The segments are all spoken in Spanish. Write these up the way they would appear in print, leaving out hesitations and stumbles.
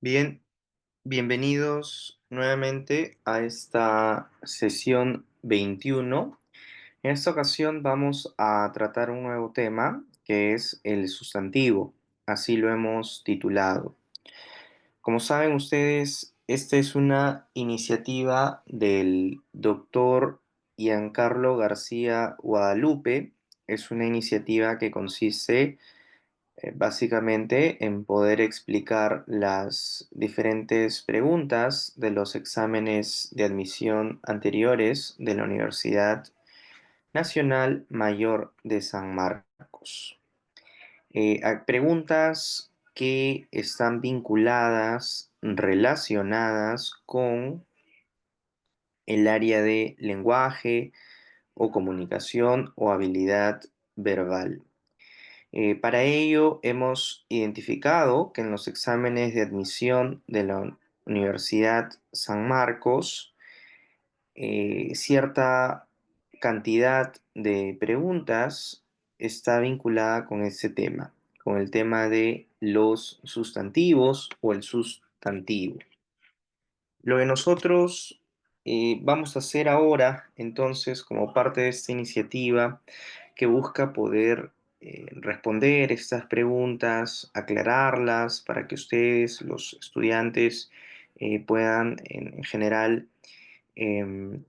Bien, bienvenidos nuevamente a esta sesión 21. En esta ocasión vamos a tratar un nuevo tema que es el sustantivo, así lo hemos titulado. Como saben ustedes, esta es una iniciativa del doctor Giancarlo García Guadalupe. Es una iniciativa que consiste básicamente en poder explicar las diferentes preguntas de los exámenes de admisión anteriores de la Universidad Nacional Mayor de San Marcos. Preguntas que están vinculadas, relacionadas con el área de lenguaje o comunicación o habilidad verbal. Para ello hemos identificado que en los exámenes de admisión de la Universidad San Marcos, cierta cantidad de preguntas está vinculada con este tema, con el tema de los sustantivos o el sustantivo. Lo que nosotros vamos a hacer ahora, entonces, como parte de esta iniciativa que busca poder responder estas preguntas, aclararlas, para que ustedes, los estudiantes, puedan en general em,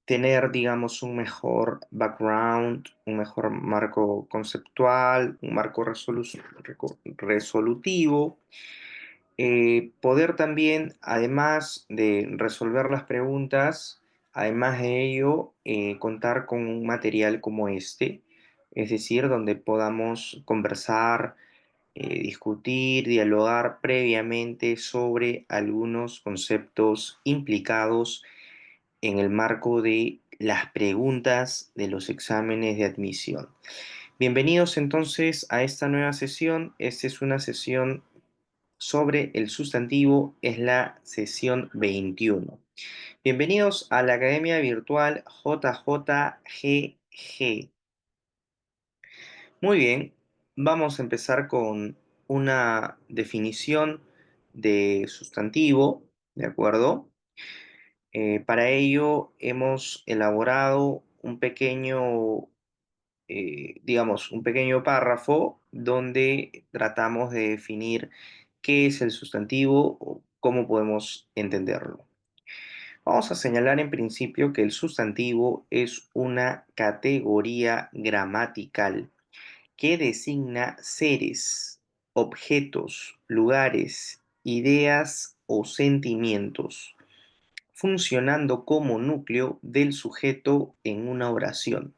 tener, digamos, un mejor background, un mejor marco conceptual, un marco resolutivo, poder también, además de resolver las preguntas, además de ello, contar con un material como este, es decir, donde podamos conversar, discutir, dialogar previamente sobre algunos conceptos implicados en el marco de las preguntas de los exámenes de admisión. Bienvenidos entonces a esta nueva sesión. Esta es una sesión sobre el sustantivo, es la sesión 21. Bienvenidos a la Academia Virtual JJGG. Muy bien, vamos a empezar con una definición de sustantivo, ¿de acuerdo? Para ello hemos elaborado un pequeño, digamos, un pequeño párrafo donde tratamos de definir qué es el sustantivo o cómo podemos entenderlo. Vamos a señalar en principio que el sustantivo es una categoría gramatical que designa seres, objetos, lugares, ideas o sentimientos, funcionando como núcleo del sujeto en una oración.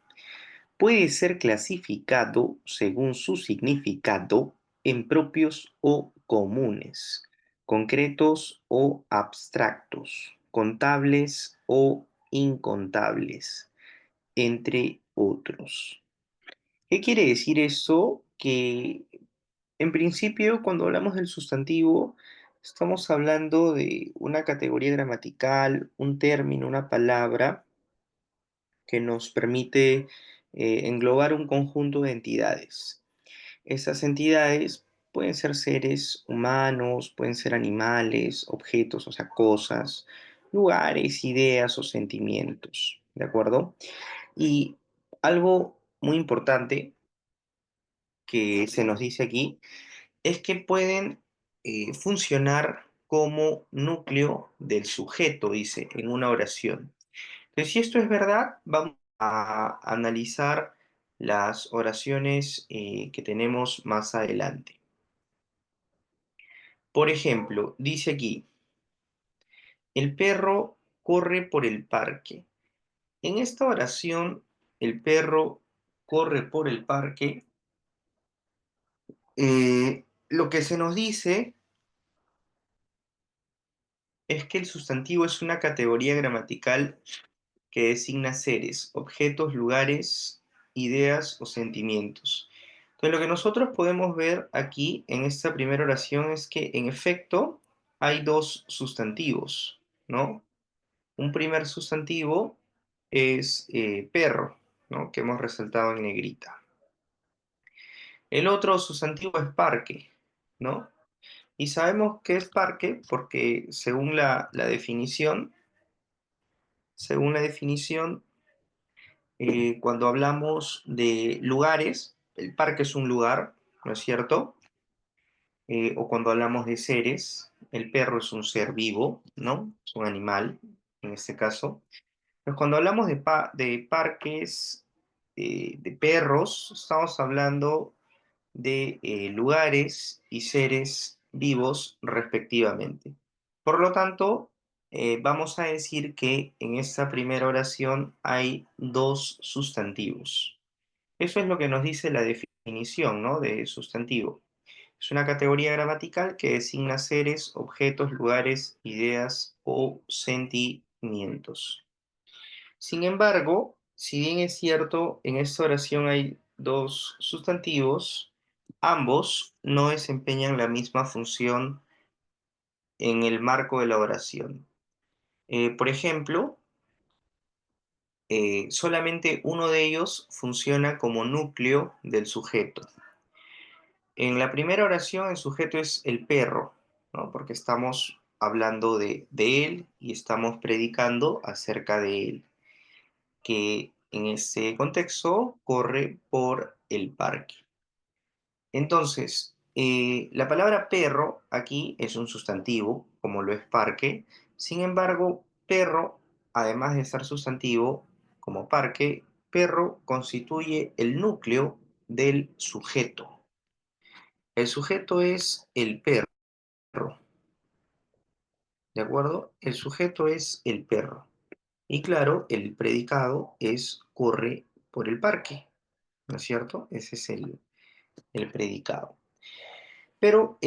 Puede ser clasificado según su significado en propios o comunes, concretos o abstractos, contables o incontables, entre otros. ¿Qué quiere decir esto? Que en principio, cuando hablamos del sustantivo, estamos hablando de una categoría gramatical, un término, una palabra que nos permite englobar un conjunto de entidades. Esas entidades pueden ser seres humanos, pueden ser animales, objetos, o sea, cosas, lugares, ideas o sentimientos, ¿de acuerdo? Y algo muy importante que se nos dice aquí es que pueden funcionar como núcleo del sujeto, dice, en una oración. Entonces, si esto es verdad, vamos a analizar las oraciones que tenemos más adelante. Por ejemplo, dice aquí, el perro corre por el parque. En esta oración, el perro corre por el parque. Lo que se nos dice es que el sustantivo es una categoría gramatical que designa seres, objetos, lugares, ideas o sentimientos. Entonces, lo que nosotros podemos ver aquí en esta primera oración es que, en efecto, hay dos sustantivos, ¿no? Un primer sustantivo es perro, ¿no? Que hemos resaltado en negrita. El otro sustantivo es parque, ¿no? Y sabemos que es parque porque según la definición, cuando hablamos de lugares, el parque es un lugar, ¿no es cierto? O cuando hablamos de seres, el perro es un ser vivo, ¿no? Es un animal, en este caso. Pues cuando hablamos de parques de perros, estamos hablando de lugares y seres vivos respectivamente. Por lo tanto, vamos a decir que en esta primera oración hay dos sustantivos. Eso es lo que nos dice la definición, ¿no? De sustantivo. Es una categoría gramatical que designa seres, objetos, lugares, ideas o sentimientos. Sin embargo, si bien es cierto, en esta oración hay dos sustantivos, ambos no desempeñan la misma función en el marco de la oración. Por ejemplo, solamente uno de ellos funciona como núcleo del sujeto. En la primera oración el sujeto es el perro, ¿no? Porque estamos hablando de él y estamos predicando acerca de él, que en ese contexto corre por el parque. Entonces, la palabra perro aquí es un sustantivo, como lo es parque. Sin embargo, perro, además de ser sustantivo, como parque, perro constituye el núcleo del sujeto. El sujeto es el perro, ¿de acuerdo? El sujeto es el perro. Y claro, el predicado es corre por el parque, ¿no es cierto? Ese es el predicado. Pero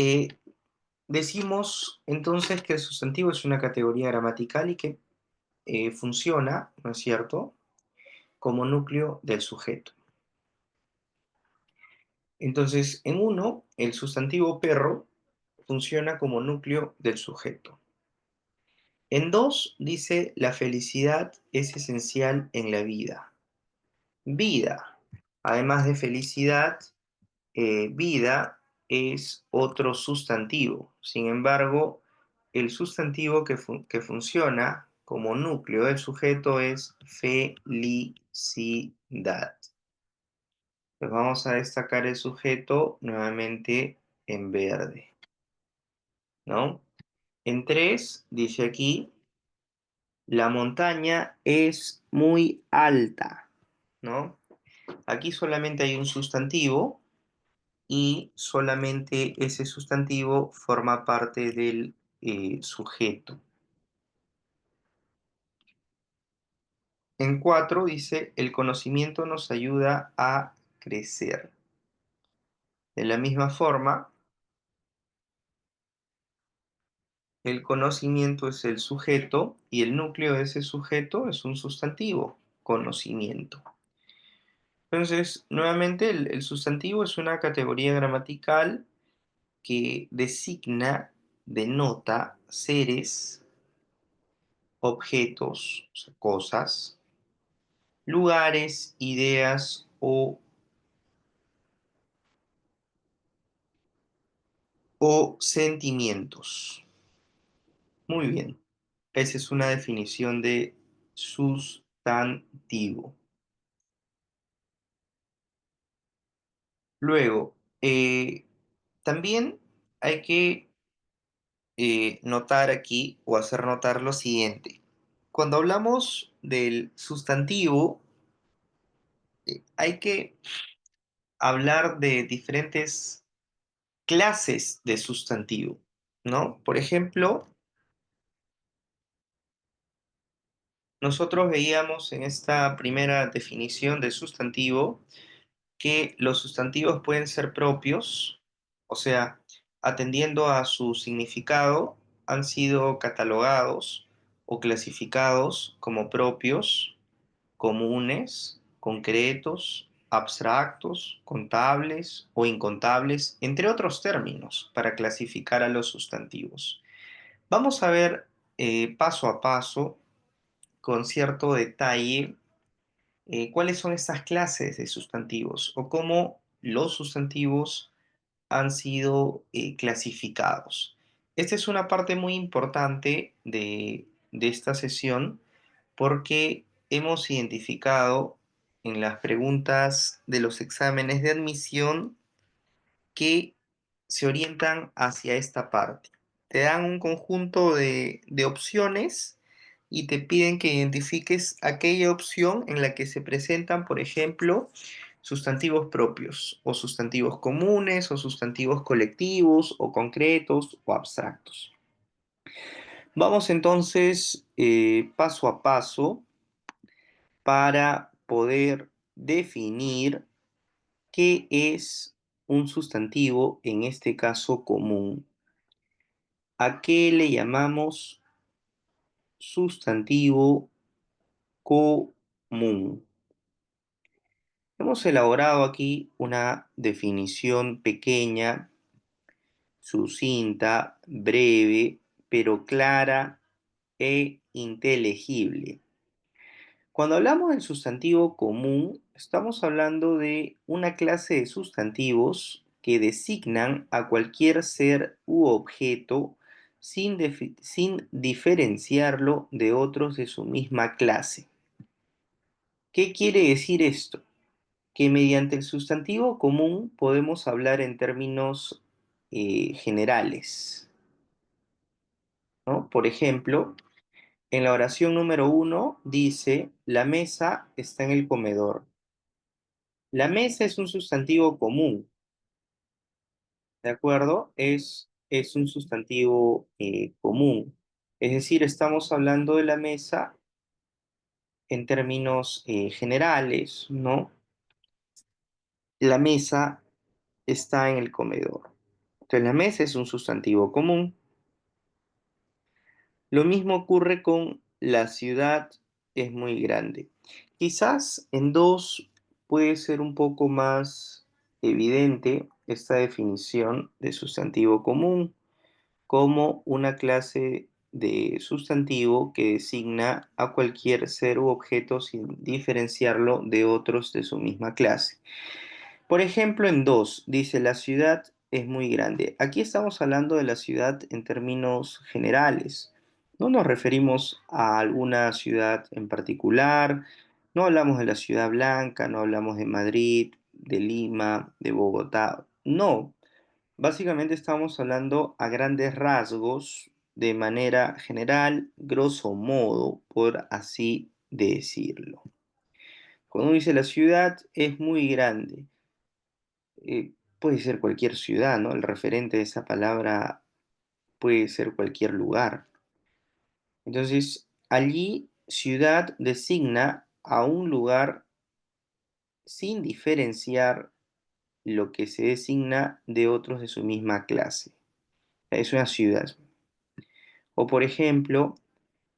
decimos entonces que el sustantivo es una categoría gramatical y que funciona, ¿no es cierto?, como núcleo del sujeto. Entonces, en uno, el sustantivo perro funciona como núcleo del sujeto. En dos, dice, la felicidad es esencial en la vida. Vida, además de felicidad, vida es otro sustantivo. Sin embargo, el sustantivo que funciona como núcleo del sujeto es felicidad. Pues vamos a destacar el sujeto nuevamente en verde, ¿no? En 3 dice aquí, la montaña es muy alta, ¿no? Aquí solamente hay un sustantivo y solamente ese sustantivo forma parte del sujeto. En 4 dice, el conocimiento nos ayuda a crecer. De la misma forma, el conocimiento es el sujeto y el núcleo de ese sujeto es un sustantivo, conocimiento. Entonces, nuevamente, el sustantivo es una categoría gramatical que designa, denota seres, objetos, o sea, cosas, lugares, ideas o sentimientos. Muy bien. Esa es una definición de sustantivo. Luego, también hay que notar aquí o hacer notar lo siguiente. Cuando hablamos del sustantivo, hay que hablar de diferentes clases de sustantivo, ¿no? Por ejemplo, nosotros veíamos en esta primera definición de sustantivo que los sustantivos pueden ser propios, o sea, atendiendo a su significado, han sido catalogados o clasificados como propios, comunes, concretos, abstractos, contables o incontables, entre otros términos, para clasificar a los sustantivos. Vamos a ver paso a paso, con cierto detalle, cuáles son estas clases de sustantivos o cómo los sustantivos han sido clasificados. Esta es una parte muy importante de esta sesión porque hemos identificado en las preguntas de los exámenes de admisión que se orientan hacia esta parte. Te dan un conjunto de opciones y te piden que identifiques aquella opción en la que se presentan, por ejemplo, sustantivos propios o sustantivos comunes o sustantivos colectivos o concretos o abstractos. Vamos entonces paso a paso para poder definir qué es un sustantivo, en este caso común. ¿A qué le llamamos sustantivo común? Hemos elaborado aquí una definición pequeña, sucinta, breve, pero clara e inteligible. Cuando hablamos del sustantivo común, estamos hablando de una clase de sustantivos que designan a cualquier ser u objeto sin diferenciarlo de otros de su misma clase. ¿Qué quiere decir esto? Que mediante el sustantivo común podemos hablar en términos generales, ¿no? Por ejemplo, en la oración número uno dice, la mesa está en el comedor. La mesa es un sustantivo común, ¿de acuerdo? Es un sustantivo común. Es decir, estamos hablando de la mesa en términos generales, ¿no? La mesa está en el comedor. Entonces, la mesa es un sustantivo común. Lo mismo ocurre con la ciudad es muy grande. Quizás en dos puede ser un poco más evidente esta definición de sustantivo común como una clase de sustantivo que designa a cualquier ser u objeto sin diferenciarlo de otros de su misma clase. Por ejemplo, en 2 dice la ciudad es muy grande. Aquí estamos hablando de la ciudad en términos generales. No nos referimos a alguna ciudad en particular, no hablamos de la ciudad blanca, no hablamos de Madrid, de Lima, de Bogotá. No, básicamente estamos hablando a grandes rasgos, de manera general, grosso modo, por así decirlo. Cuando uno dice la ciudad es muy grande, puede ser cualquier ciudad, ¿no? El referente de esa palabra puede ser cualquier lugar. Entonces, allí ciudad designa a un lugar sin diferenciar lo que se designa de otros de su misma clase. Es una ciudad. O por ejemplo,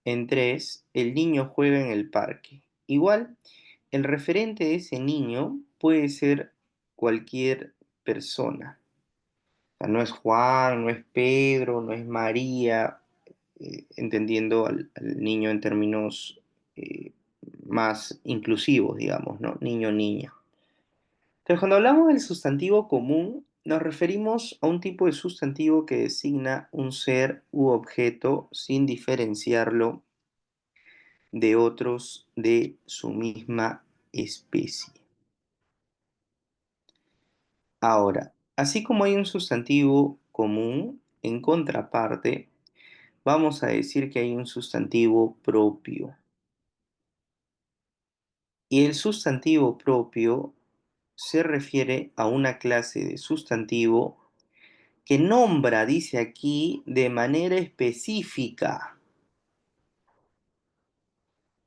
en 3 el niño juega en el parque. Igual, el referente de ese niño puede ser cualquier persona. Sea, no es Juan, no es Pedro, no es María, entendiendo al niño en términos eh, más inclusivos, digamos, ¿no? Niño, niña. Entonces, cuando hablamos del sustantivo común, nos referimos a un tipo de sustantivo que designa un ser u objeto sin diferenciarlo de otros de su misma especie. Ahora, así como hay un sustantivo común, en contraparte, vamos a decir que hay un sustantivo propio. Y el sustantivo propio se refiere a una clase de sustantivo que nombra, dice aquí, de manera específica.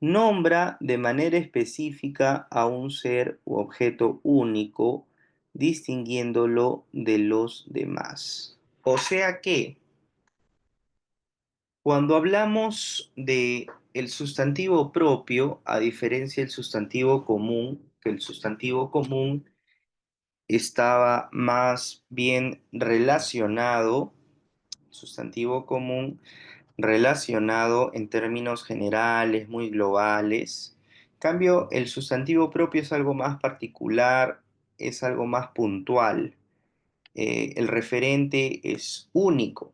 Nombra de manera específica a un ser u objeto único, distinguiéndolo de los demás. O sea que cuando hablamos de el sustantivo propio, a diferencia del sustantivo común, que el sustantivo común estaba más bien relacionado, sustantivo común relacionado en términos generales, muy globales. En cambio, el sustantivo propio es algo más particular, es algo más puntual. el referente es único,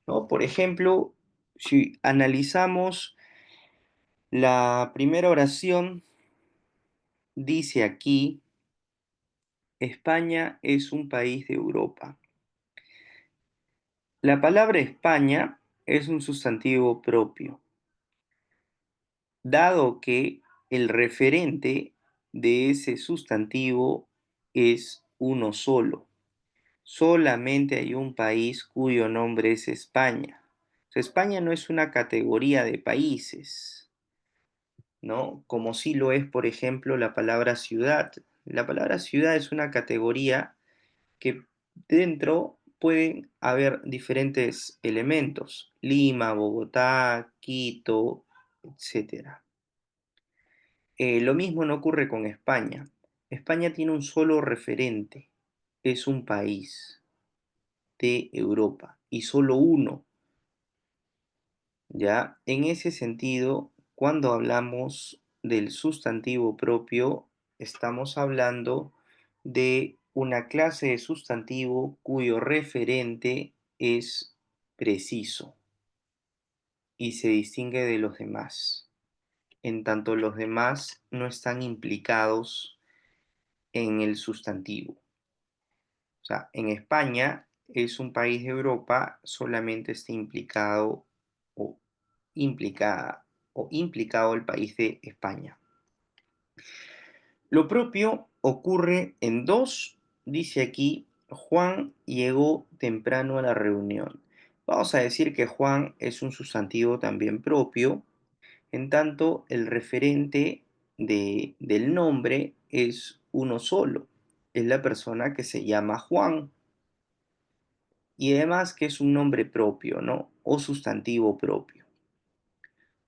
¿no? Por ejemplo, si analizamos la primera oración, dice aquí, España es un país de Europa. La palabra España es un sustantivo propio, dado que el referente de ese sustantivo es uno solo. Solamente hay un país cuyo nombre es España. O sea, España no es una categoría de países, ¿no? Como sí lo es, por ejemplo, la palabra ciudad. La palabra ciudad es una categoría que dentro pueden haber diferentes elementos. Lima, Bogotá, Quito, etcétera. Lo mismo no ocurre con España. España tiene un solo referente. Es un país de Europa y solo uno. Ya, en ese sentido, cuando hablamos del sustantivo propio, estamos hablando de una clase de sustantivo cuyo referente es preciso y se distingue de los demás, en tanto los demás no están implicados en el sustantivo. O sea, en España es un país de Europa, solamente está implicado o implicada o implicado el país de España. Lo propio ocurre en dos, dice aquí, Juan llegó temprano a la reunión. Vamos a decir que Juan es un sustantivo también propio, en tanto el referente del nombre es uno solo, es la persona que se llama Juan. Y además que es un nombre propio, ¿no? O sustantivo propio.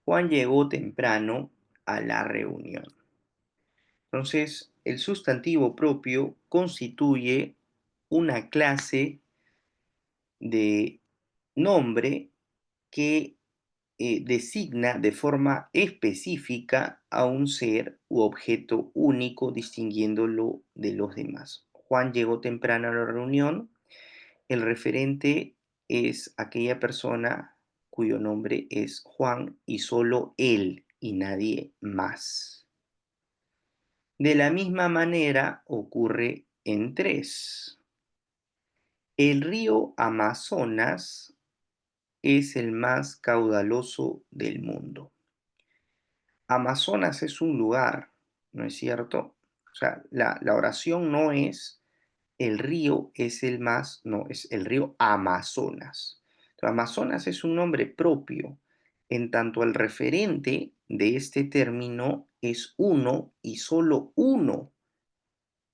Juan llegó temprano a la reunión. Entonces, el sustantivo propio constituye una clase de nombre que designa de forma específica a un ser u objeto único, distinguiéndolo de los demás. Juan llegó temprano a la reunión. El referente es aquella persona cuyo nombre es Juan y solo él y nadie más. De la misma manera ocurre en tres. El río Amazonas es el más caudaloso del mundo. Amazonas es un lugar, ¿no es cierto? O sea, la oración no es el río es el más, no, es el río Amazonas. Entonces, Amazonas es un nombre propio, en tanto el referente de este término es uno y solo uno,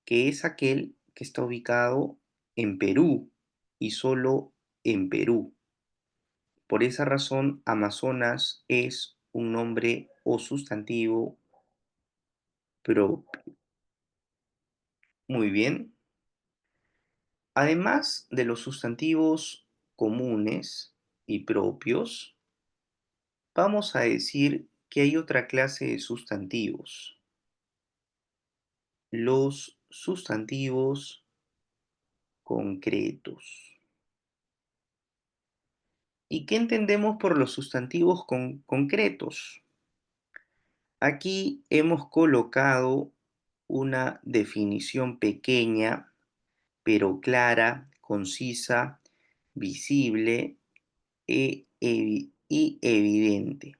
que es aquel que está ubicado en Perú y solo en Perú. Por esa razón, Amazonas es un nombre o sustantivo propio. Muy bien. Además de los sustantivos comunes y propios, vamos a decir que hay otra clase de sustantivos, los sustantivos concretos. ¿Y qué entendemos por los sustantivos concretos? Aquí hemos colocado una definición pequeña, pero clara, concisa, visible y evidente.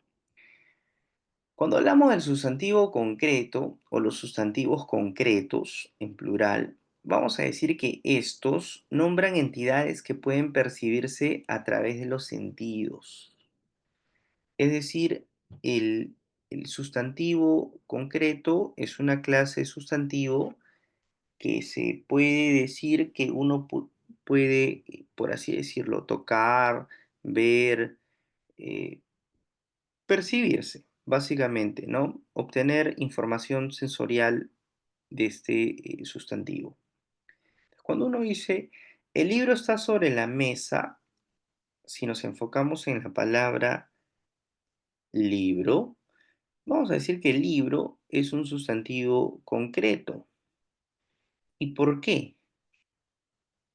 Cuando hablamos del sustantivo concreto o los sustantivos concretos en plural, vamos a decir que estos nombran entidades que pueden percibirse a través de los sentidos. Es decir, el, el sustantivo concreto es una clase de sustantivo que se puede decir que uno puede, por así decirlo, tocar, ver, eh, percibirse, básicamente, ¿no? Obtener información sensorial de este sustantivo. Cuando uno dice, el libro está sobre la mesa, si nos enfocamos en la palabra libro, vamos a decir que el libro es un sustantivo concreto. ¿Y por qué?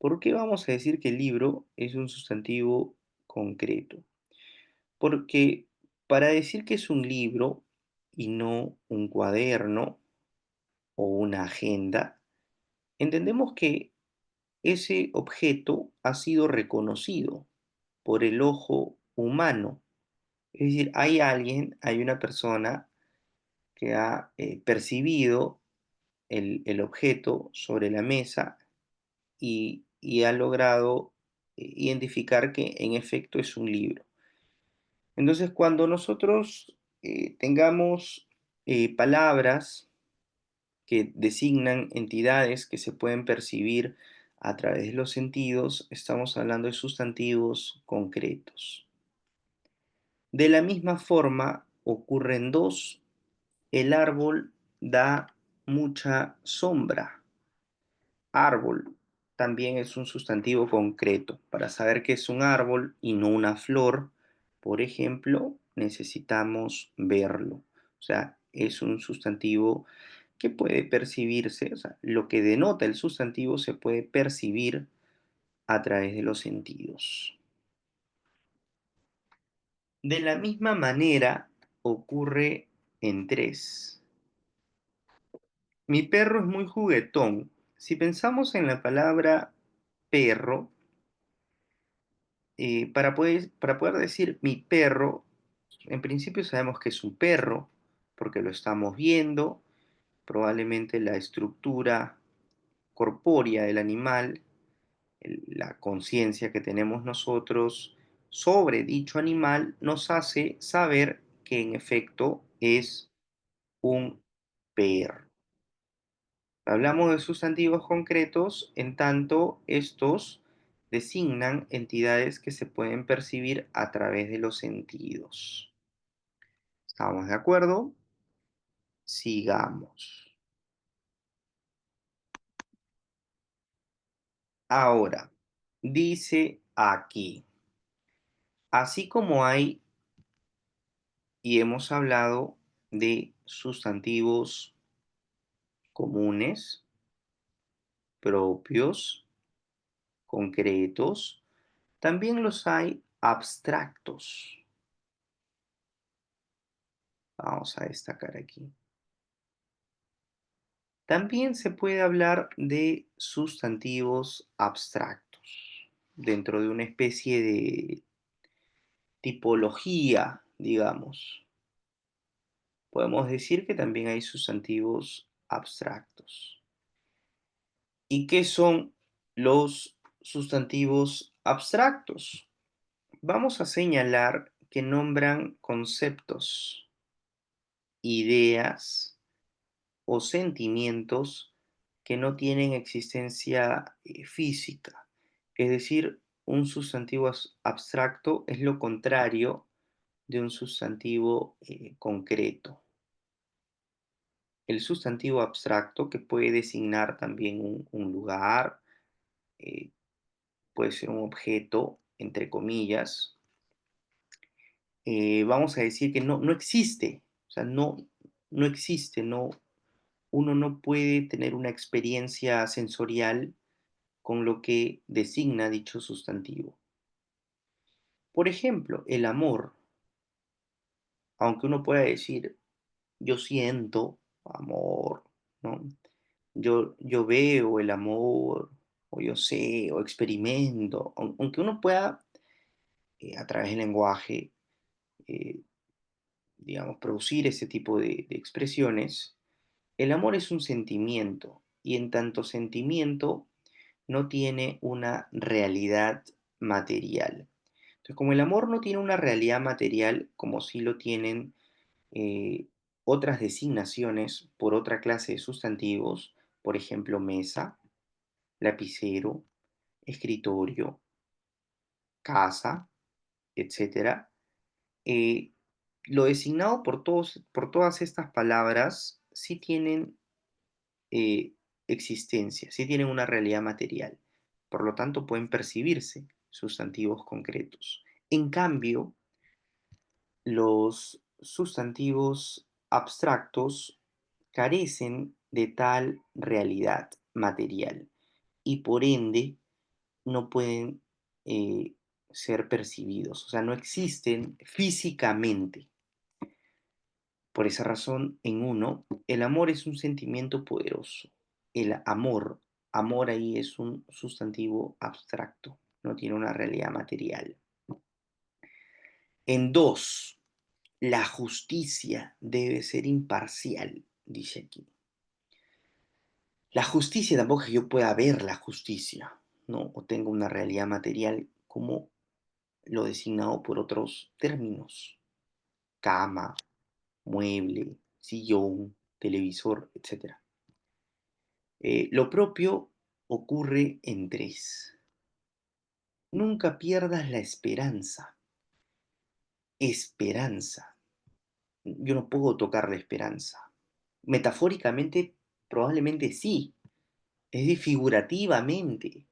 ¿Por qué vamos a decir que el libro es un sustantivo concreto? Porque para decir que es un libro y no un cuaderno o una agenda, entendemos que ese objeto ha sido reconocido por el ojo humano. Es decir, hay alguien, hay una persona que ha percibido el objeto sobre la mesa y ha logrado identificar que en efecto es un libro. Entonces, cuando nosotros tengamos palabras que designan entidades que se pueden percibir a través de los sentidos, estamos hablando de sustantivos concretos. De la misma forma, ocurren dos. El árbol da mucha sombra. Árbol también es un sustantivo concreto. Para saber que es un árbol y no una flor, por ejemplo, necesitamos verlo. O sea, es un sustantivo que puede percibirse, o sea, lo que denota el sustantivo se puede percibir a través de los sentidos. De la misma manera ocurre en tres. Mi perro es muy juguetón. Si pensamos en la palabra perro, para poder decir mi perro, en principio sabemos que es un perro, porque lo estamos viendo, probablemente la estructura corpórea del animal, la conciencia que tenemos nosotros sobre dicho animal, nos hace saber que en efecto es un perro. Hablamos de sustantivos concretos, en tanto estos designan entidades que se pueden percibir a través de los sentidos. ¿Estamos de acuerdo? Sigamos. Ahora, dice aquí, así como hay y hemos hablado de sustantivos comunes, propios, concretos, también los hay abstractos. Vamos a destacar aquí. También se puede hablar de sustantivos abstractos dentro de una especie de tipología, digamos. Podemos decir que también hay sustantivos abstractos. ¿Y qué son los sustantivos abstractos? Vamos a señalar que nombran conceptos, ideas o sentimientos que no tienen existencia física. Es decir, un sustantivo abstracto es lo contrario de un sustantivo concreto. El sustantivo abstracto, que puede designar también un lugar, eh, puede ser un objeto, entre comillas, vamos a decir que no existe, o sea, no existe, uno no puede tener una experiencia sensorial con lo que designa dicho sustantivo. Por ejemplo, el amor, aunque uno pueda decir, yo siento amor, ¿no? Yo veo el amor, o yo sé, o experimento, aunque uno pueda, a través del lenguaje, eh, digamos, producir ese tipo de expresiones, el amor es un sentimiento y en tanto sentimiento no tiene una realidad material. Entonces, como el amor no tiene una realidad material, como sí lo tienen eh, otras designaciones por otra clase de sustantivos, por ejemplo, mesa, lapicero, escritorio, casa, etcétera, eh, lo designado por todas estas palabras sí tienen eh, existencia, sí tienen una realidad material. Por lo tanto, pueden percibirse sustantivos concretos. En cambio, los sustantivos abstractos carecen de tal realidad material y por ende no pueden ser percibidos, o sea, no existen físicamente. Por esa razón, en uno, el amor es un sentimiento poderoso. El amor, amor ahí es un sustantivo abstracto, no tiene una realidad material. En dos, la justicia debe ser imparcial, dice aquí. La justicia tampoco es que yo pueda ver la justicia, ¿no? O tenga una realidad material como lo designado por otros términos. Cama, mueble, sillón, televisor, etcétera. Lo propio ocurre en tres. Nunca pierdas la esperanza. Esperanza. Yo no puedo tocar la esperanza. Metafóricamente, probablemente sí. Es decir, figurativamente.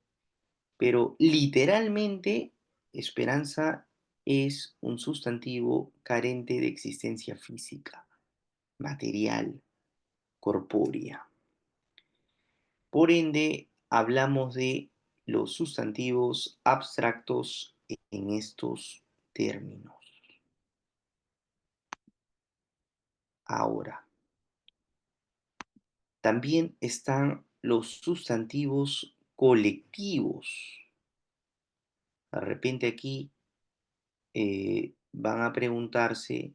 Pero literalmente, esperanza es un sustantivo carente de existencia física, material, corpórea. Por ende, hablamos de los sustantivos abstractos en estos términos. Ahora, también están los sustantivos colectivos. De repente aquí van a preguntarse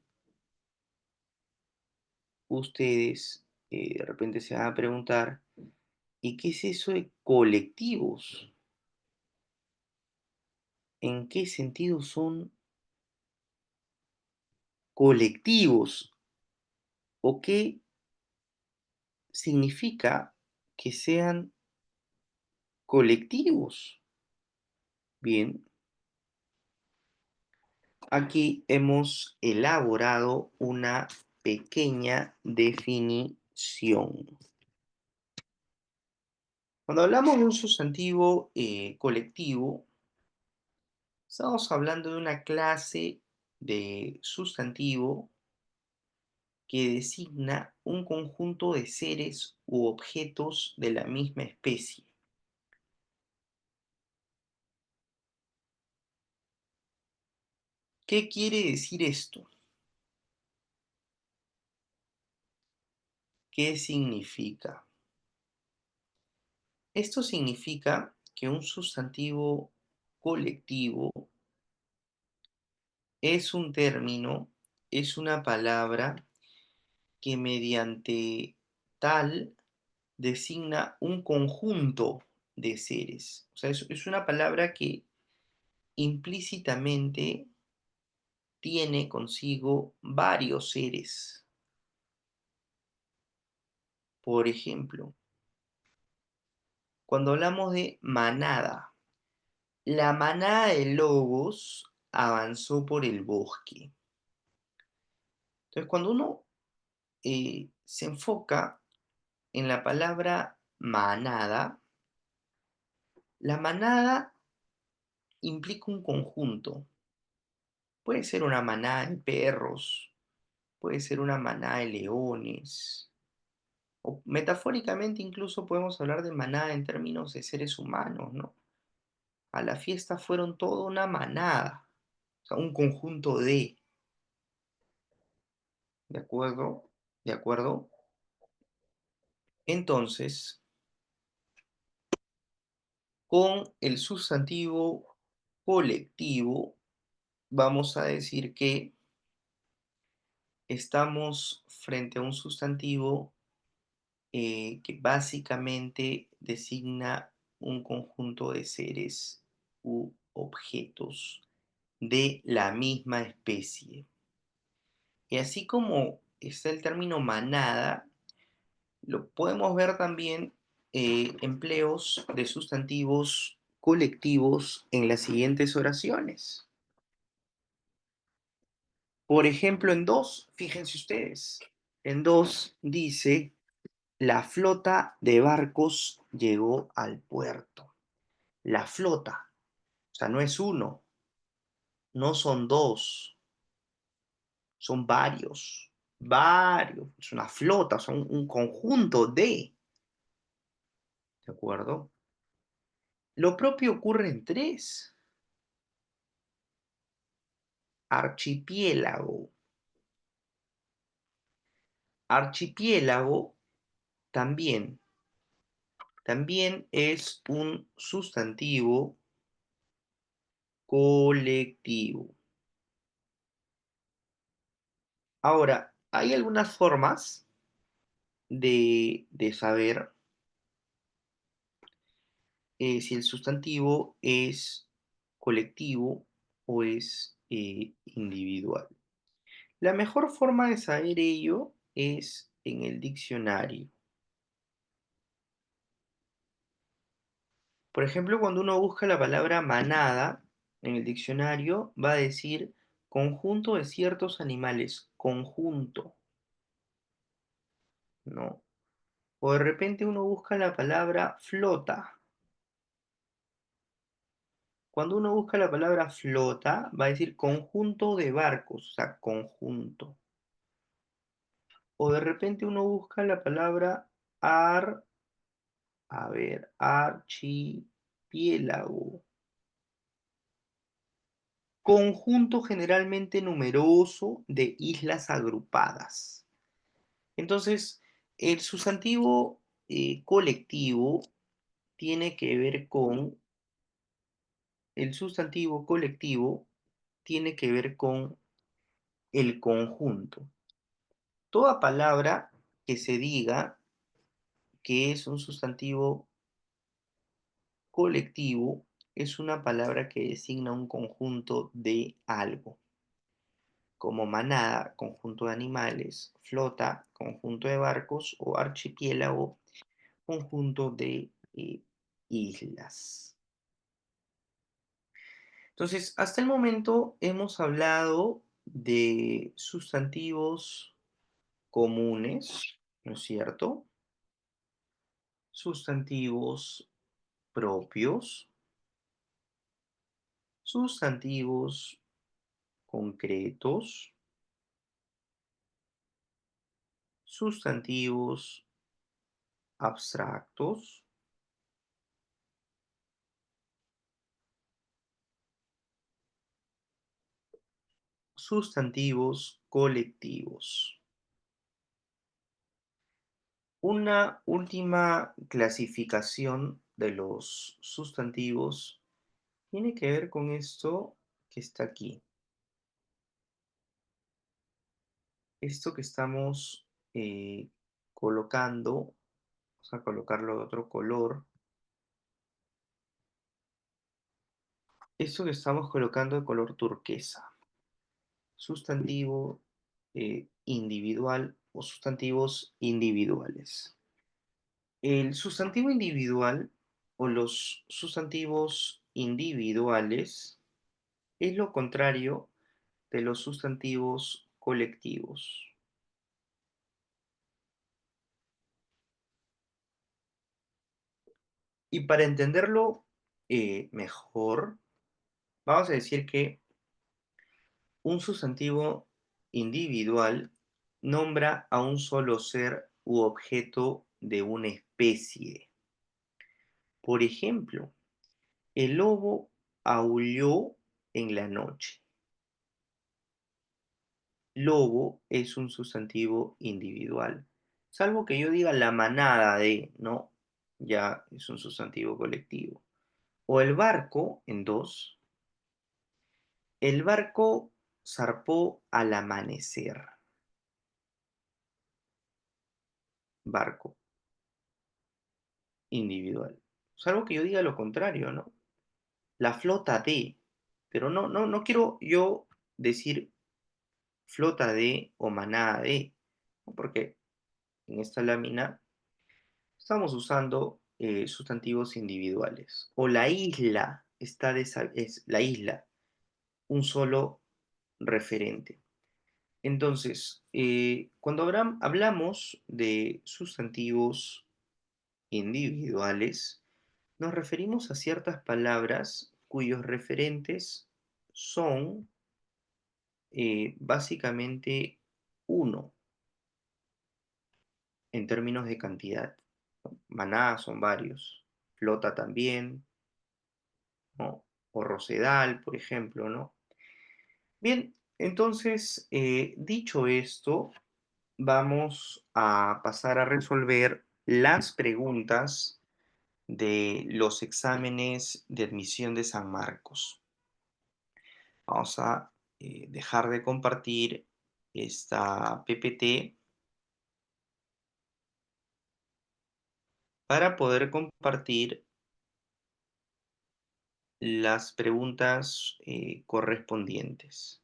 ustedes, de repente se van a preguntar, ¿y qué es eso de colectivos? ¿En qué sentido son colectivos? ¿O qué significa que sean colectivos? Bien, aquí hemos elaborado una pequeña definición. Cuando hablamos de un sustantivo colectivo, estamos hablando de una clase de sustantivo que designa un conjunto de seres u objetos de la misma especie. ¿Qué quiere decir esto? ¿Qué significa? Esto significa que un sustantivo colectivo es un término, es una palabra que mediante tal designa un conjunto de seres. O sea, es una palabra que implícitamente tiene consigo varios seres. Por ejemplo, cuando hablamos de manada, la manada de lobos avanzó por el bosque. Entonces, cuando uno se enfoca en la palabra manada, la manada implica un conjunto. Puede ser una manada de perros, puede ser una manada de leones, o metafóricamente incluso podemos hablar de manada en términos de seres humanos, ¿no? A la fiesta fueron toda una manada, o sea, un conjunto ¿de acuerdo? ¿De acuerdo? Entonces, con el sustantivo colectivo, vamos a decir que estamos frente a un sustantivo que básicamente designa un conjunto de seres u objetos de la misma especie. Y así como está el término manada, lo podemos ver también empleos de sustantivos colectivos en las siguientes oraciones. Por ejemplo, en dos, fíjense ustedes, en dos dice, la flota de barcos llegó al puerto. La flota, o sea, no es uno, no son dos, son varios, es una flota, son un conjunto ¿de acuerdo? Lo propio ocurre en tres. Archipiélago. Archipiélago también, también es un sustantivo colectivo. Ahora, hay algunas formas de saber si el sustantivo es colectivo o es individual. La mejor forma de saber ello es en el diccionario. Por ejemplo, cuando uno busca la palabra manada en el diccionario, va a decir conjunto de ciertos animales, conjunto, ¿no? O de repente uno busca la palabra flota. Cuando uno busca la palabra flota, va a decir conjunto de barcos, o sea, conjunto. O de repente uno busca la palabra ar, a ver, archipiélago. Conjunto generalmente numeroso de islas agrupadas. Entonces, el sustantivo colectivo tiene que ver con, el sustantivo colectivo tiene que ver con el conjunto. Toda palabra que se diga que es un sustantivo colectivo es una palabra que designa un conjunto de algo, como manada, conjunto de animales, flota, conjunto de barcos o archipiélago, conjunto de islas. Entonces, hasta el momento hemos hablado de sustantivos comunes, ¿no es cierto? Sustantivos propios, sustantivos concretos, sustantivos abstractos, sustantivos colectivos. Una última clasificación de los sustantivos tiene que ver con esto que está aquí. Esto que estamos colocando, vamos a colocarlo de otro color. Esto que estamos colocando de color turquesa. Sustantivo individual o sustantivos individuales. El sustantivo individual o los sustantivos individuales es lo contrario de los sustantivos colectivos. Y para entenderlo mejor, vamos a decir que un sustantivo individual nombra a un solo ser u objeto de una especie. Por ejemplo, el lobo aulló en la noche. Lobo es un sustantivo individual. Salvo que yo diga la manada de, ¿no? Ya es un sustantivo colectivo. O el barco en dos. El barco zarpó al amanecer. Barco, individual. Salvo que yo diga lo contrario, ¿no? La flota de. Pero no quiero yo decir flota de o manada de, ¿no? Porque en esta lámina estamos usando sustantivos individuales. O la isla es la isla, un solo referente. Entonces, cuando hablamos de sustantivos individuales, nos referimos a ciertas palabras cuyos referentes son básicamente uno en términos de cantidad. Manada son varios, flota también, ¿no? O Rosedal, por ejemplo, ¿no? Bien, entonces, dicho esto, vamos a pasar a resolver las preguntas de los exámenes de admisión de San Marcos. Vamos a dejar de compartir esta PPT para poder compartir las preguntas correspondientes.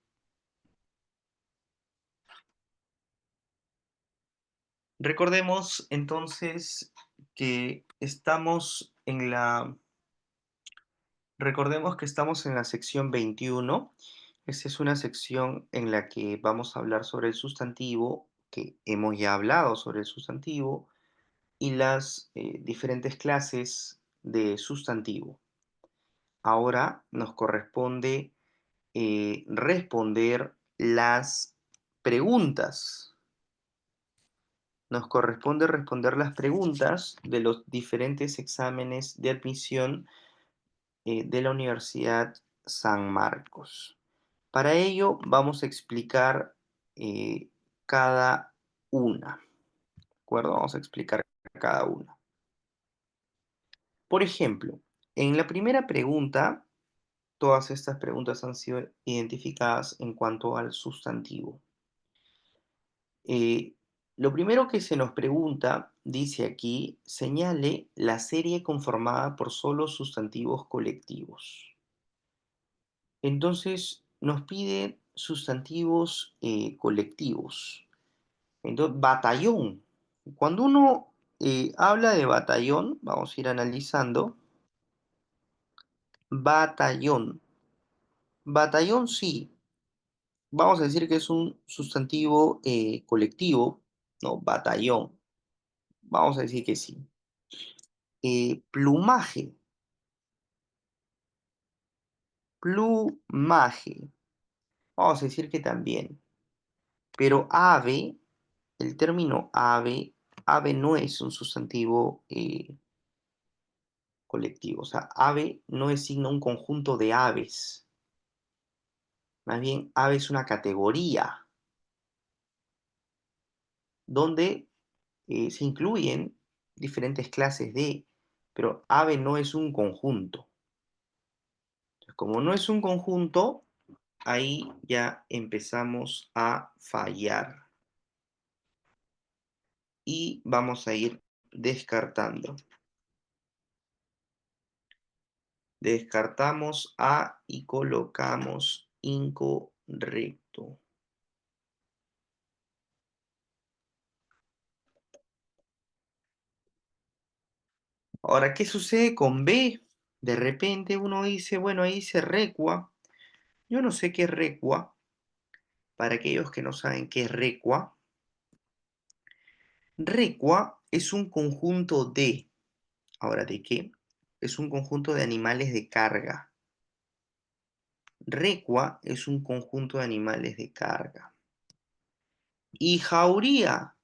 Recordemos entonces que estamos en la sección 21. Esta es una sección en la que vamos a hablar sobre el sustantivo, que hemos ya hablado sobre el sustantivo, y las diferentes clases de sustantivo. Ahora nos corresponde responder las preguntas. Nos corresponde responder las preguntas de los diferentes exámenes de admisión de la Universidad San Marcos. Para ello vamos a explicar eh, cada una, ¿de acuerdo? Vamos a explicar cada una. Por ejemplo, en la primera pregunta, todas estas preguntas han sido identificadas en cuanto al sustantivo. Eh, lo primero que se nos pregunta, dice aquí, señale la serie conformada por solo sustantivos colectivos. Entonces, nos pide sustantivos colectivos. Entonces, batallón. Cuando uno habla de batallón, vamos a ir analizando. Batallón. Batallón sí. Vamos a decir que es un sustantivo colectivo, ¿no? Batallón. Vamos a decir que sí. Plumaje. Plumaje. Vamos a decir que también. Pero ave, el término ave, ave no es un sustantivo colectivo. O sea, ave no designa un conjunto de aves. Más bien, ave es una categoría donde se incluyen diferentes clases de, pero ave no es un conjunto. Entonces, como no es un conjunto, ahí ya empezamos a fallar. Y vamos a ir descartando. Descartamos A y colocamos incorrecto. Ahora, ¿qué sucede con B? De repente uno dice, bueno, ahí dice recua. Yo no sé qué es recua. Para aquellos que no saben qué es recua, recua es un conjunto de, ¿ahora de qué? Es un conjunto de animales de carga. Recua es un conjunto de animales de carga. Y jauría,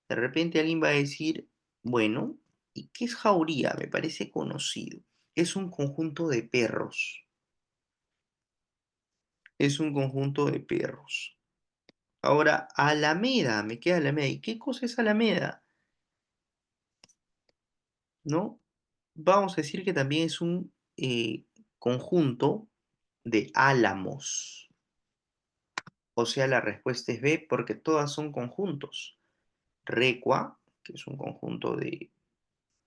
de repente alguien va a decir, bueno, ¿y qué es jauría? Me parece conocido. Es un conjunto de perros. Es un conjunto de perros. Ahora, Alameda, me queda Alameda. ¿Y qué cosa es Alameda? ¿No? Vamos a decir que también es un conjunto de álamos. O sea, la respuesta es B porque todas son conjuntos. Recua, que es un conjunto de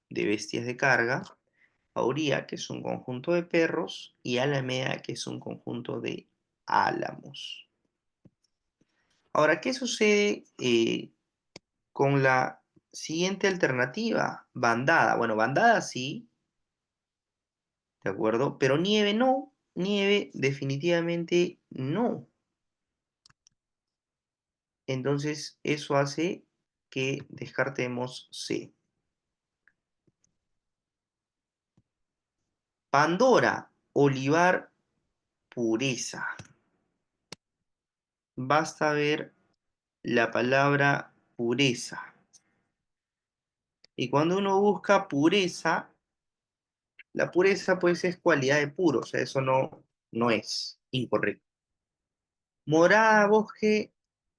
bestias de carga. Jauría, que es un conjunto de perros. Y Alameda, que es un conjunto de álamos. Ahora, ¿qué sucede con la siguiente alternativa? Bandada. Bueno, bandada sí, ¿de acuerdo? Pero nieve no. Nieve definitivamente no. Entonces, eso hace que descartemos C. Pandora, olivar, pureza. Basta ver la palabra pureza. Y cuando uno busca pureza, La pureza, pues, es cualidad de puro, o sea, eso no es incorrecto. Morada, bosque,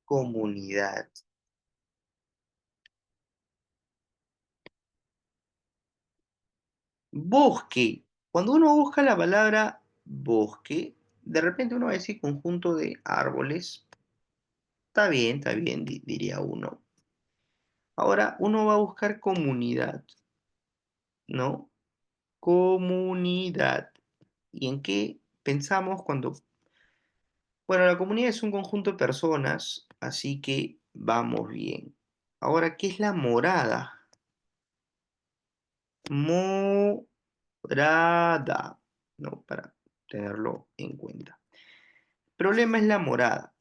comunidad. Bosque. Cuando uno busca la palabra bosque, de repente uno va a decir conjunto de árboles. Está bien, diría uno. Ahora uno va a buscar comunidad, ¿no? Comunidad. ¿Y en qué pensamos cuando... Bueno, la comunidad es un conjunto de personas, así que vamos bien. Ahora, ¿qué es la morada? Morada, ¿no? Para tenerlo en cuenta. El problema es la morada.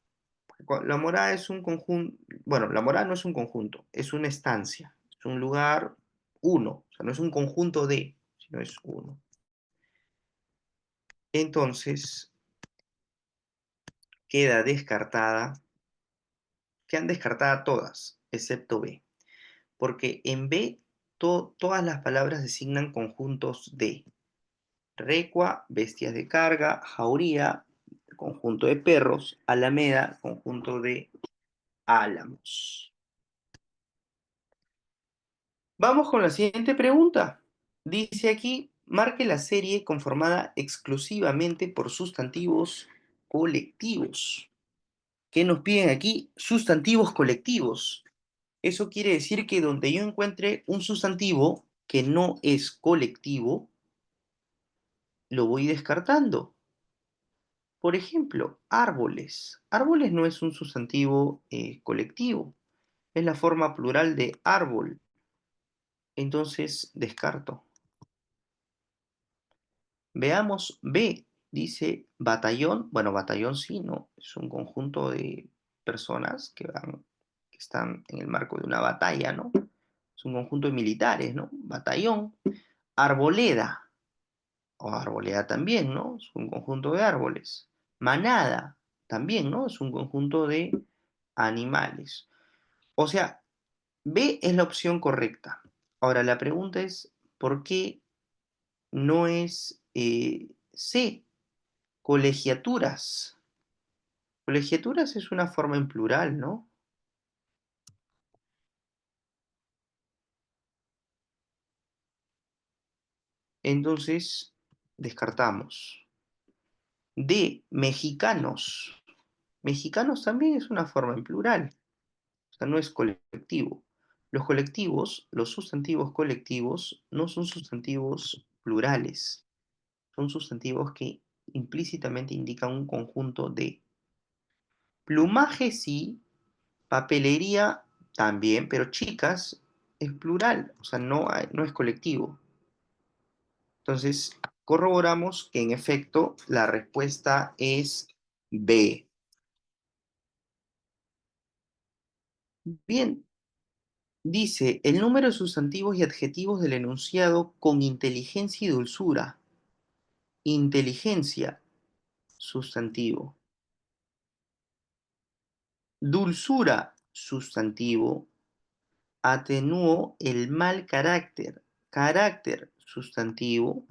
La morada es un conjunto, bueno, la morada no es un conjunto, es una estancia, es un lugar uno, o sea, no es un conjunto de, sino es uno. Entonces, queda descartada, quedan descartadas todas, excepto B, porque en B todas las palabras designan conjuntos de. Recua, bestias de carga, jauría, conjunto de perros, alameda, conjunto de álamos. Vamos con la siguiente pregunta. Dice aquí, marque la serie conformada exclusivamente por sustantivos colectivos. ¿Qué nos piden aquí? Sustantivos colectivos. Eso quiere decir que donde yo encuentre un sustantivo que no es colectivo, lo voy descartando. Por ejemplo, árboles. Árboles no es un sustantivo colectivo, es la forma plural de árbol. Entonces descarto. Veamos B. Dice batallón. Bueno, batallón sí, ¿no? Es un conjunto de personas que están en el marco de una batalla, ¿no? Es un conjunto de militares, ¿no? Batallón. Arboleda. O arboleda también, ¿no? Es un conjunto de árboles. Manada. También, ¿no? Es un conjunto de animales. O sea, B es la opción correcta. Ahora, la pregunta es, ¿por qué no es C? Colegiaturas. Colegiaturas es una forma en plural, ¿no? Entonces, descartamos. D, mexicanos. Mexicanos también es una forma en plural, o sea, no es colectivo. Los colectivos, los sustantivos colectivos, no son sustantivos plurales, son sustantivos que implícitamente indican un conjunto de. Plumaje sí, papelería también, pero chicas es plural, o sea, no es colectivo. Entonces, corroboramos que en efecto la respuesta es B. Bien, dice el número de sustantivos y adjetivos del enunciado con inteligencia y dulzura. Inteligencia, sustantivo. Dulzura, sustantivo. Atenuó el mal carácter. Carácter, sustantivo.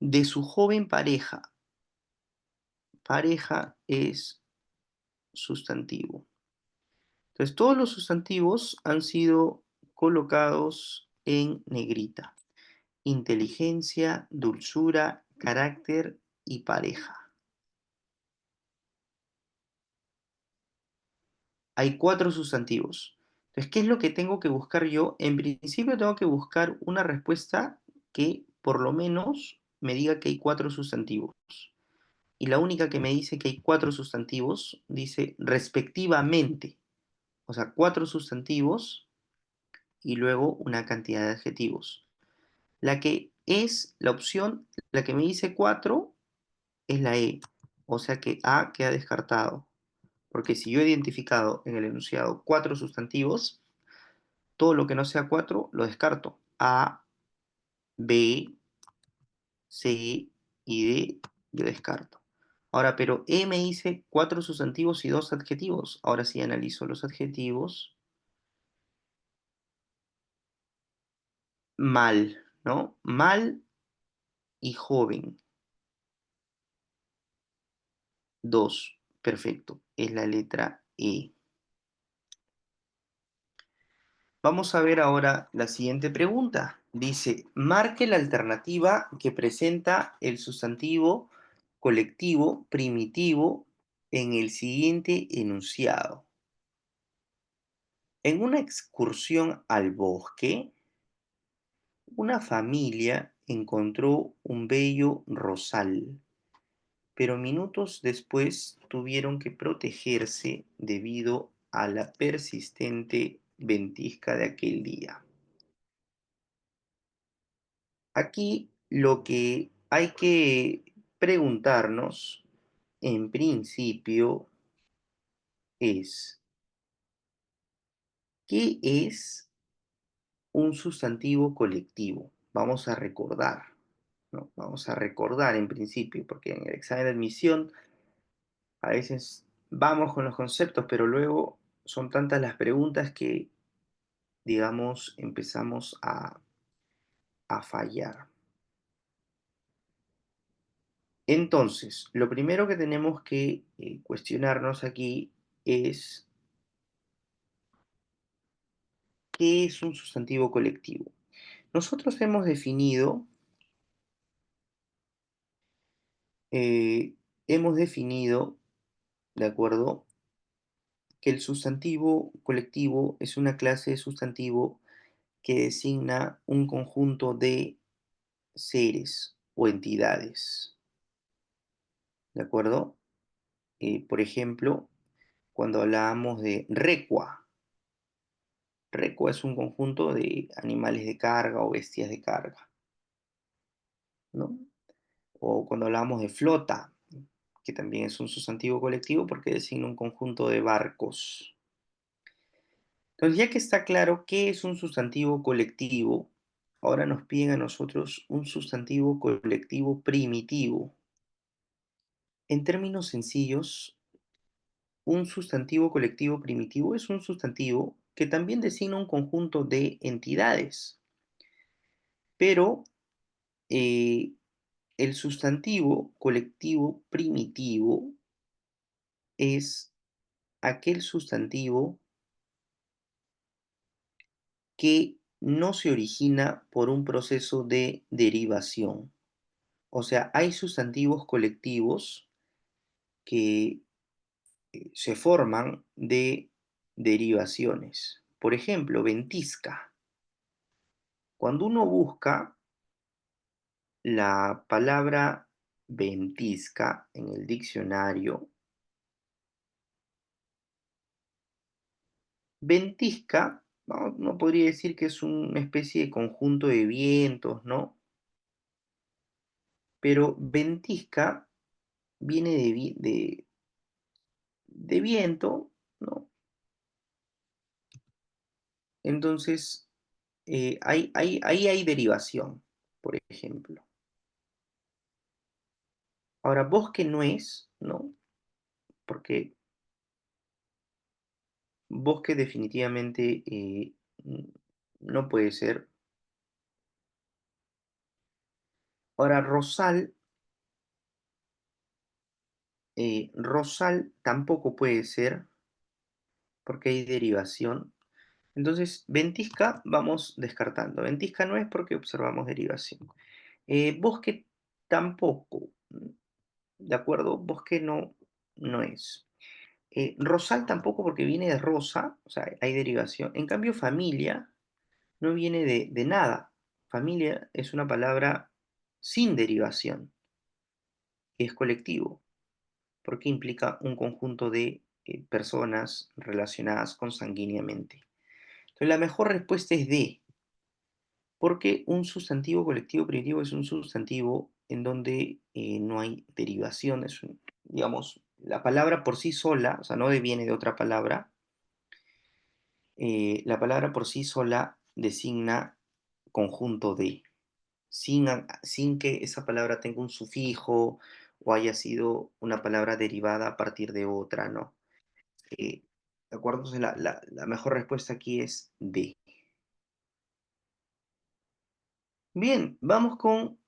De su joven pareja. Pareja es sustantivo. Entonces, todos los sustantivos han sido colocados en negrita. Inteligencia, dulzura, carácter y pareja. Hay 4 sustantivos. Entonces, ¿qué es lo que tengo que buscar yo? En principio tengo que buscar una respuesta que por lo menos me diga que hay 4 sustantivos. Y la única que me dice que hay 4 sustantivos dice respectivamente. O sea, 4 sustantivos y luego una cantidad de adjetivos. La que es la opción, la que me dice 4 es la E. O sea que A queda descartado. Porque si yo he identificado en el enunciado 4 sustantivos, todo lo que no sea 4 lo descarto. A, B, C y D yo descarto. Ahora, pero E me dice 4 sustantivos y 2 adjetivos. Ahora sí analizo los adjetivos. mal, ¿no? Mal y joven. Dos, perfecto, es la letra E. Vamos a ver ahora la siguiente pregunta. Dice, marque la alternativa que presenta el sustantivo colectivo primitivo en el siguiente enunciado. En una excursión al bosque, una familia encontró un bello rosal, pero minutos después tuvieron que protegerse debido a la persistente ventisca de aquel día. Aquí lo que hay que preguntarnos en principio es, ¿qué es un sustantivo colectivo? Vamos a recordar, ¿no? Vamos a recordar en principio, porque en el examen de admisión a veces vamos con los conceptos, pero luego son tantas las preguntas que, digamos, empezamos a fallar. Entonces, lo primero que tenemos que cuestionarnos aquí es ¿qué es un sustantivo colectivo? Nosotros eh, hemos definido, ¿de acuerdo? Que el sustantivo colectivo es una clase de sustantivo que designa un conjunto de seres o entidades, ¿de acuerdo? Por ejemplo, cuando hablábamos de recua, recua es un conjunto de animales de carga o bestias de carga, ¿no? O cuando hablábamos de flota, que también es un sustantivo colectivo porque designa un conjunto de barcos. Entonces, ya que está claro qué es un sustantivo colectivo, ahora nos piden a nosotros un sustantivo colectivo primitivo. En términos sencillos, un sustantivo colectivo primitivo es un sustantivo que también designa un conjunto de entidades, pero eh, el sustantivo colectivo primitivo es aquel sustantivo que no se origina por un proceso de derivación. O sea, hay sustantivos colectivos que se forman de derivaciones. Por ejemplo, ventisca. Cuando uno busca la palabra ventisca en el diccionario, ventisca, no podría decir que es una especie de conjunto de vientos, ¿no? Pero ventisca viene de viento, ¿no? Entonces, ahí hay derivación, por ejemplo. Ahora, bosque no es, ¿no? Porque bosque definitivamente no puede ser. Ahora, rosal tampoco puede ser, porque hay derivación. Entonces, ventisca vamos descartando. Ventisca no es porque observamos derivación. Bosque tampoco, ¿de acuerdo? Bosque no es. Rosal tampoco porque viene de rosa, o sea, hay derivación. En cambio, familia no viene de nada. Familia es una palabra sin derivación, que es colectivo, porque implica un conjunto de personas relacionadas consanguíneamente. Entonces, la mejor respuesta es D, porque un sustantivo colectivo primitivo es un sustantivo en donde no hay derivación, digamos, la palabra por sí sola, o sea, no deviene de otra palabra, la palabra por sí sola designa conjunto de, sin que esa palabra tenga un sufijo o haya sido una palabra derivada a partir de otra, ¿no? Eh, ¿De acuerdo? Entonces la mejor respuesta aquí es D. Bien, vamos con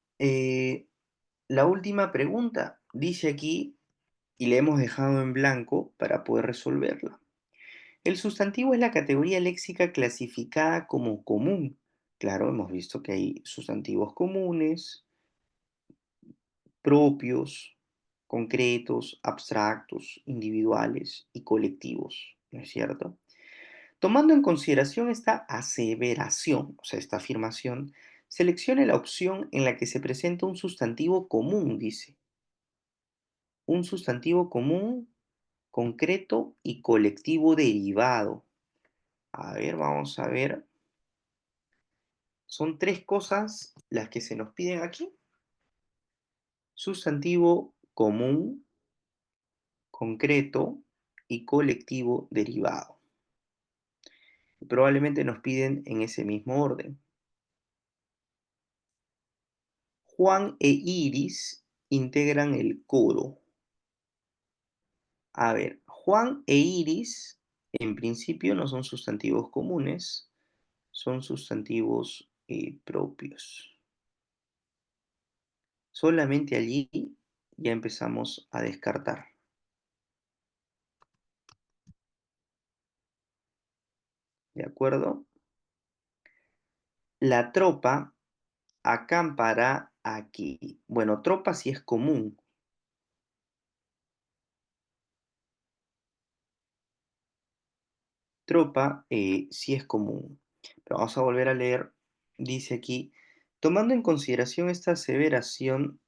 la última pregunta. Dice aquí, y le hemos dejado en blanco para poder resolverla. El sustantivo es la categoría léxica clasificada como común. Claro, hemos visto que hay sustantivos comunes, propios, concretos, abstractos, individuales y colectivos, ¿no es cierto? Tomando en consideración esta aseveración, o sea, esta afirmación, seleccione la opción en la que se presenta un sustantivo común, dice. Un sustantivo común, concreto y colectivo derivado. A ver, vamos a ver. Son tres cosas las que se nos piden aquí. Sustantivo común, concreto y colectivo derivado. Probablemente nos piden en ese mismo orden. Juan e Iris integran el coro. A ver, Juan e Iris en principio no son sustantivos comunes, son sustantivos propios. Solamente allí ya empezamos a descartar. ¿De acuerdo? La tropa acampará aquí. Bueno, tropa sí es común. Tropa sí es común. Pero vamos a volver a leer. Dice aquí, tomando en consideración esta aseveración,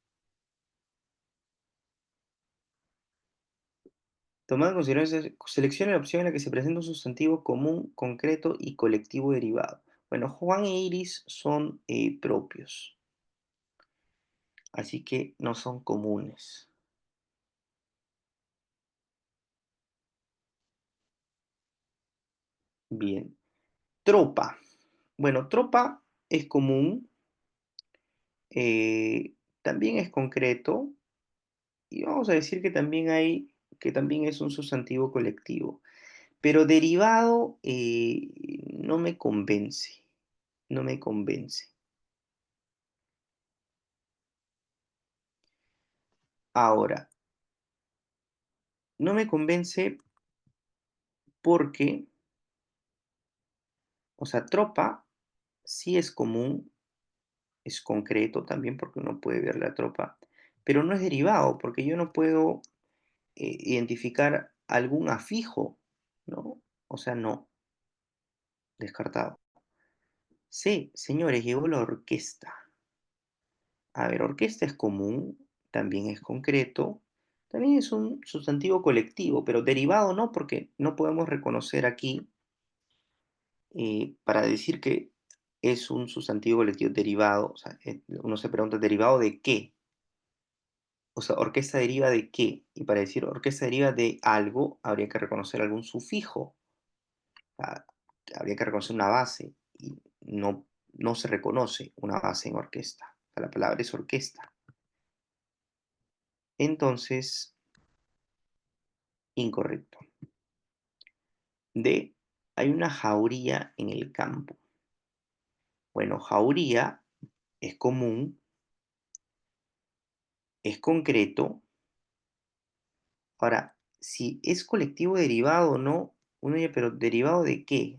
tomando en consideración, seleccione la opción en la que se presenta un sustantivo común, concreto y colectivo derivado. Bueno, Juan e Iris son propios, así que no son comunes. Bien. Tropa. Bueno, tropa es común, eh, también es concreto, y vamos a decir que también es un sustantivo colectivo. Pero derivado no me convence, no me convence. Ahora, no me convence porque, o sea, tropa sí es común, es concreto también porque uno puede ver la tropa, pero no es derivado porque yo no puedo identificar algún afijo, ¿no? O sea, no, descartado. C, señores, llegó la orquesta. A ver, orquesta es común, también es concreto, también es un sustantivo colectivo, pero derivado no, porque no podemos reconocer aquí, para decir que es un sustantivo colectivo derivado, o sea, uno se pregunta, ¿derivado de qué? O sea, orquesta deriva de qué? Y para decir orquesta deriva de algo, habría que reconocer algún sufijo, ah, habría que reconocer una base, y no se reconoce una base en orquesta. O sea, la palabra es orquesta. Entonces, incorrecto. D. Hay una jauría en el campo. Bueno, jauría es común, es concreto. Ahora, si es colectivo derivado o no, uno dice, pero ¿derivado de qué?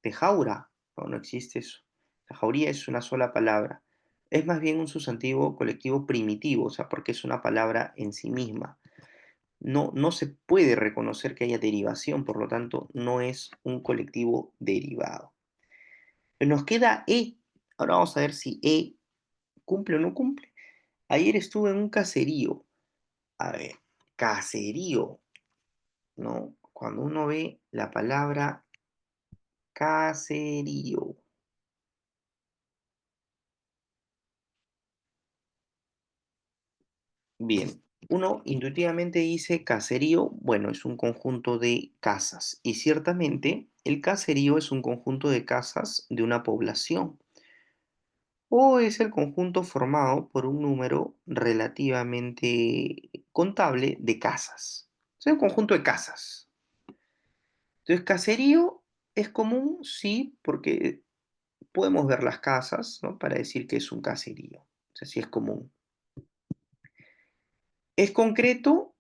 ¿De jaura? No, no existe eso. La jauría es una sola palabra. Es más bien un sustantivo colectivo primitivo, o sea, porque es una palabra en sí misma. No se puede reconocer que haya derivación, por lo tanto, no es un colectivo derivado. Nos queda E. Ahora vamos a ver si E cumple o no cumple. Ayer estuve en un caserío. A ver, caserío, ¿no? Cuando uno ve la palabra caserío. Bien, uno intuitivamente dice caserío, bueno, es un conjunto de casas. Y ciertamente el caserío es un conjunto de casas de una población. O es el conjunto formado por un número relativamente contable de casas. Es un conjunto de casas. Entonces, caserío es común, sí, porque podemos ver las casas, ¿no? Para decir que es un caserío. O sea, sí es común. ¿Es concreto?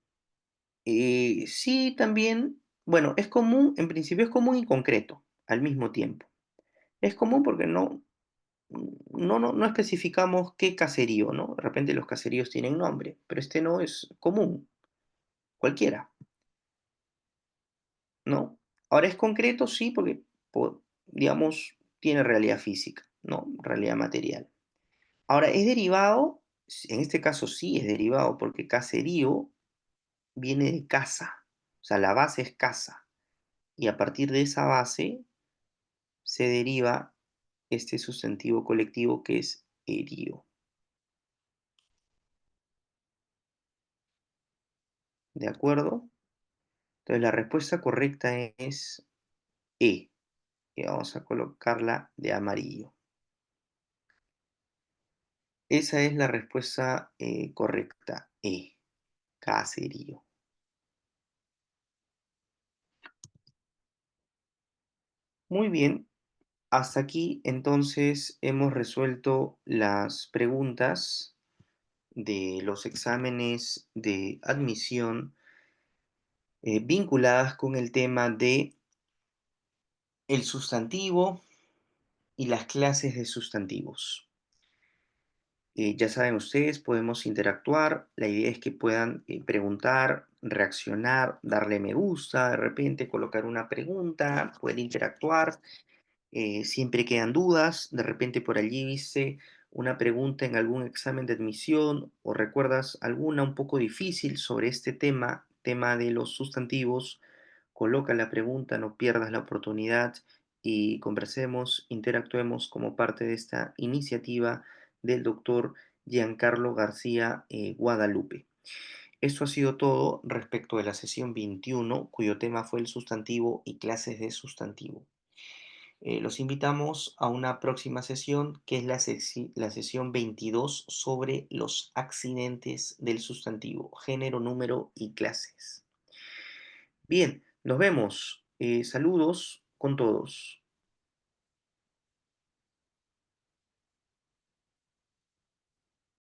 Sí, también. Bueno, es común, en principio es común y concreto al mismo tiempo. Es común porque no especificamos qué caserío, ¿no? De repente los caseríos tienen nombre, pero este no es común, cualquiera, ¿no? Ahora es concreto, sí, porque, digamos, tiene realidad física, ¿no? Realidad material. Ahora, ¿es derivado? En este caso sí es derivado, porque caserío viene de casa, o sea, la base es casa, y a partir de esa base se deriva este sustantivo colectivo que es erío. ¿De acuerdo? Entonces la respuesta correcta es E, y vamos a colocarla de amarillo. Esa es la respuesta correcta, E, caserío. Muy bien, hasta aquí entonces hemos resuelto las preguntas de los exámenes de admisión vinculadas con el tema de el sustantivo y las clases de sustantivos. Ya saben ustedes, podemos interactuar. La idea es que puedan preguntar, reaccionar, darle me gusta, de repente colocar una pregunta, poder interactuar. Siempre quedan dudas. De repente por allí viste una pregunta en algún examen de admisión o recuerdas alguna un poco difícil sobre este tema, tema de los sustantivos. Coloca la pregunta, no pierdas la oportunidad y conversemos, interactuemos como parte de esta iniciativa del doctor Giancarlo García Guadalupe. Esto ha sido todo respecto de la sesión 21, cuyo tema fue el sustantivo y clases de sustantivo. Los invitamos a una próxima sesión, que es la sesión 22 sobre los accidentes del sustantivo, género, número y clases. Bien, nos vemos. Saludos con todos.